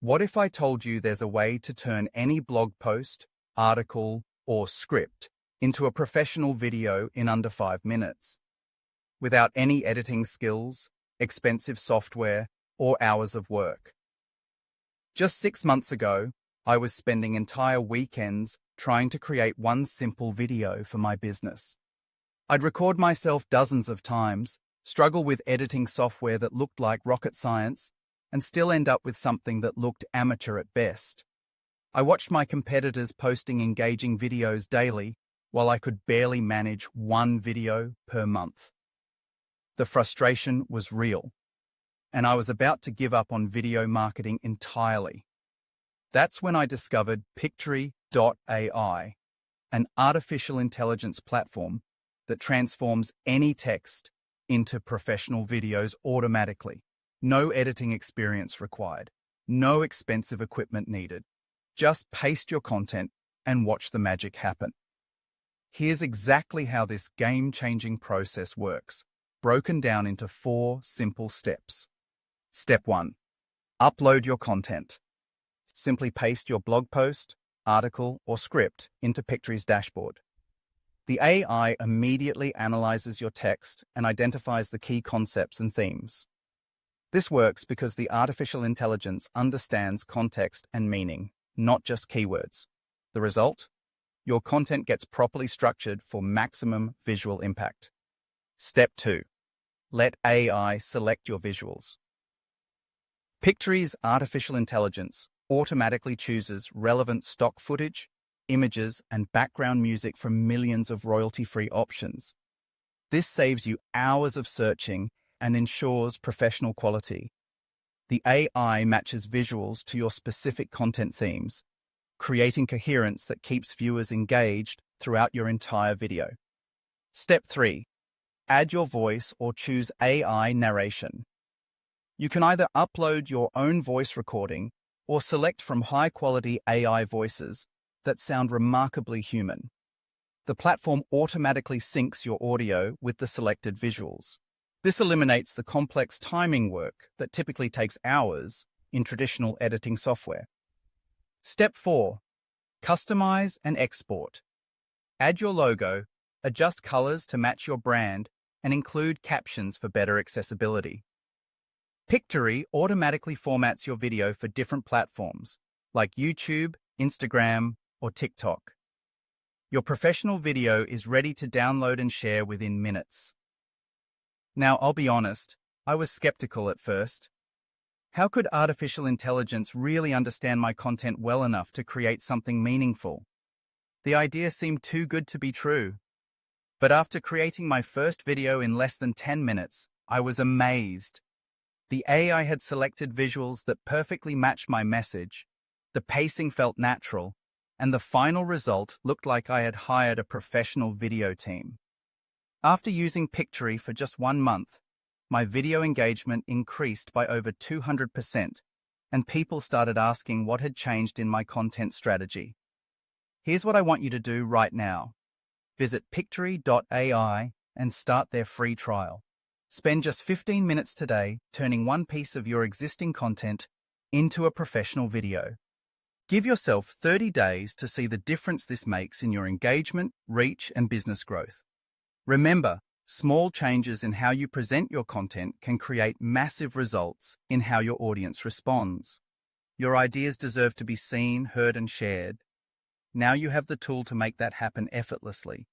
What if I told you there's a way to turn any blog post, article, or script into a professional video in under 5 minutes? Without any editing skills, expensive software, or hours of work. Just 6 months ago, I was spending entire weekends trying to create one simple video for my business. I'd record myself dozens of times, struggle with editing software that looked like rocket science, and still end up with something that looked amateur at best. I watched my competitors posting engaging videos daily, while I could barely manage one video per month. The frustration was real, and I was about to give up on video marketing entirely. That's when I discovered Pictory.ai, an artificial intelligence platform that transforms any text into professional videos automatically. No editing experience required, no expensive equipment needed. Just paste your content and watch the magic happen. Here's exactly how this game-changing process works, broken down into 4 simple steps. Step 1. Upload your content. Simply paste your blog post, article, or script into Pictory's dashboard. The AI immediately analyzes your text and identifies the key concepts and themes. This works because the artificial intelligence understands context and meaning, not just keywords. The result? Your content gets properly structured for maximum visual impact. Step 2. Let AI select your visuals. Pictory's artificial intelligence automatically chooses relevant stock footage, images, and background music from millions of royalty-free options. This saves you hours of searching and ensures professional quality. The AI matches visuals to your specific content themes, creating coherence that keeps viewers engaged throughout your entire video. Step 3. Add your voice or choose AI narration. You can either upload your own voice recording or select from high-quality AI voices that sound remarkably human. The platform automatically syncs your audio with the selected visuals. This eliminates the complex timing work that typically takes hours in traditional editing software. Step 4. Customize and export. Add your logo, adjust colors to match your brand, and include captions for better accessibility. Pictory automatically formats your video for different platforms like YouTube, Instagram, or TikTok. Your professional video is ready to download and share within minutes. Now, I'll be honest, I was skeptical at first. How could artificial intelligence really understand my content well enough to create something meaningful? The idea seemed too good to be true. But after creating my first video in less than 10 minutes, I was amazed. The AI had selected visuals that perfectly matched my message, the pacing felt natural, and the final result looked like I had hired a professional video team. After using Pictory for just 1 month, my video engagement increased by over 200%, and people started asking what had changed in my content strategy. Here's what I want you to do right now. Visit Pictory.ai and start their free trial. Spend just 15 minutes today turning one piece of your existing content into a professional video. Give yourself 30 days to see the difference this makes in your engagement, reach, and business growth. Remember, small changes in how you present your content can create massive results in how your audience responds. Your ideas deserve to be seen, heard, and shared. Now you have the tool to make that happen effortlessly.